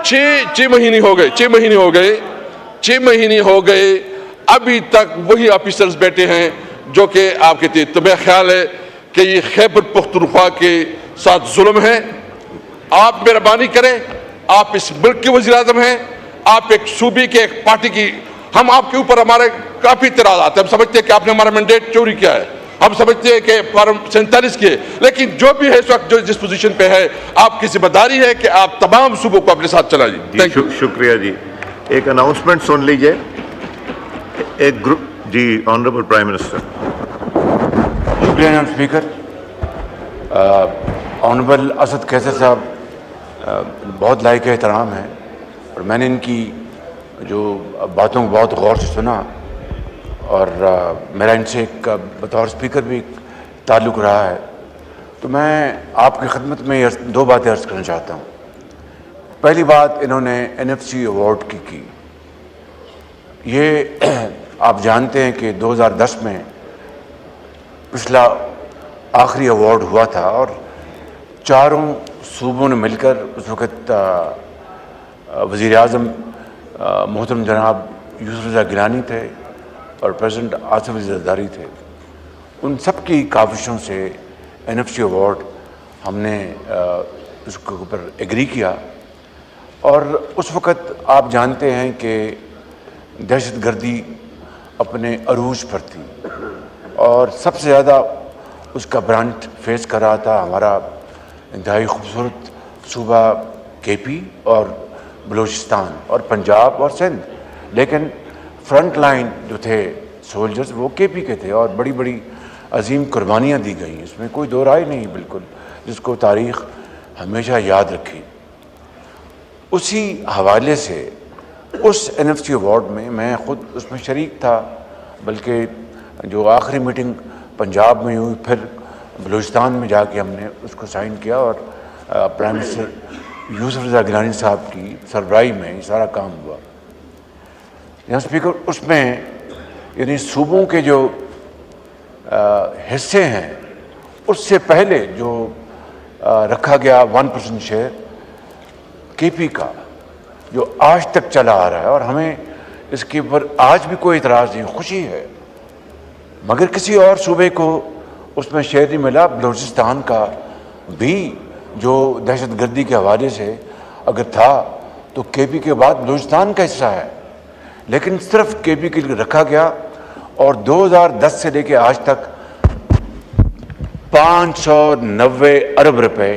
छह महीने हो गए 6 महीने हो गए, अभी तक वही ऑफिसर्स बैठे हैं जो कि आपके थे। तो मेरा ख्याल है कि ये खैबर पख्तूनख्वा के साथ जुल्म है। आप मेहरबानी करें, आप इस मुल्क के वज़ीर आज़म हैं, आप एक सूबे के एक पार्टी की, हम आपके ऊपर हमारे काफी इतराज़ आते हैं। हम समझते हैं कि आपने हमारा मैंडेट चोरी किया है, हम समझते हैं कि फॉर्म 47 के, लेकिन जो भी है इस वक्त जो जिस पोजीशन पे है, आपकी जिम्मेदारी है कि आप तमाम सूबों को अपने साथ चलाइए। Thank you. शुक्रिया जी। एक अनाउंसमेंट सुन लीजिए। एक ग्रुप जी, ऑनरेबल प्राइम मिनिस्टर। शुक्रिया जनाब स्पीकर। ऑनरेबल असद कैसर साहब बहुत लायक एहतराम है और मैंने इनकी जो बातों को बहुत गौर से सुना और मेरा इनसे एक बतौर स्पीकर भी ताल्लुक़ रहा है। तो मैं आपकी खिदमत में 2 बातें अर्ज़ करना चाहता हूँ। पहली बात, इन्होंने NFC अवार्ड की। ये आप जानते हैं कि 2010 में पिछला आखिरी अवार्ड हुआ था और चारों सूबों ने मिलकर उस वक़्त वज़ीर आज़म मोहतरम जनाब यूसुफ रज़ा गिलानी थे और प्रेसिडेंट आसिफ अली ज़रदारी थे। उन सब की काविशों से NFC अवार्ड हमने उसके ऊपर एग्री किया। और उस वक़्त आप जानते हैं कि दहशतगर्दी अपने अरूज पर थी और सबसे ज़्यादा उसका ब्रांड फेस कर रहा था हमारा इंतहाई खूबसूरत सूबा KP और बलूचिस्तान और पंजाब और सिंध। लेकिन फ्रंट लाइन जो थे सोल्जर्स वो KP के थे और बड़ी बड़ी अजीम कुर्बानियाँ दी गई, इसमें कोई दो राय नहीं बिल्कुल, जिसको तारीख़ हमेशा याद रखी। उसी हवाले से उस NFC अवार्ड में मैं ख़ुद उसमें शरीक था, बल्कि जो आखिरी मीटिंग पंजाब में हुई फिर बलूचिस्तान में जाके हमने उसको साइन किया और प्राइम मिनिस्टर यूसुफ रज़ा गिलानी साहब की सरबराही में ये सारा काम हुआ। यहाँ स्पीकर, उसमें यानी सूबों के जो हिस्से हैं उससे पहले जो रखा गया 1% शेयर KP का, जो आज तक चला आ रहा है और हमें इसके ऊपर आज भी कोई इतराज़ नहीं, खुशी है। मगर किसी और सूबे को उसमें शेयर नहीं मिला। बलूचिस्तान का भी जो दहशतगर्दी के हवाले से अगर था तो KP के बाद बलूचिस्तान का हिस्सा है, लेकिन सिर्फ KP के लिए रखा गया और 2010 से लेकर आज तक 590 अरब रुपए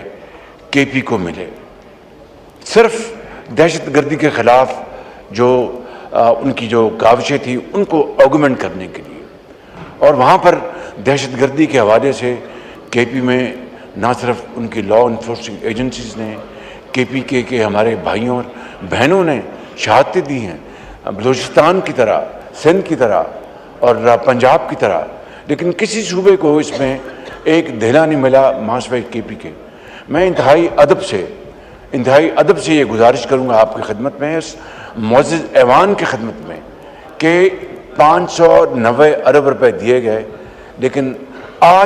KP को मिले, सिर्फ दहशतगर्दी के ख़िलाफ़ जो उनकी जो काविशें थी उनको ऑगमेंट करने के लिए। और वहाँ पर दहशतगर्दी के हवाले से KP में ना सिर्फ उनकी लॉ इन्फोर्सिंग एजेंसीज़ ने, KP के हमारे भाइयों और बहनों ने शहादतें दी हैं, बलूचिस्तान की तरह, सिंध की तरह और पंजाब की तरह, लेकिन किसी सूबे को इसमें एक देना नहीं मिला मासवे KP के। मैं इंतहाई अदब से ये गुजारिश करूँगा आपकी खिदमत में, इस मुअज़्ज़ज़ ऐवान की खिदमत में, कि 590 अरब रुपए दिए गए, लेकिन आज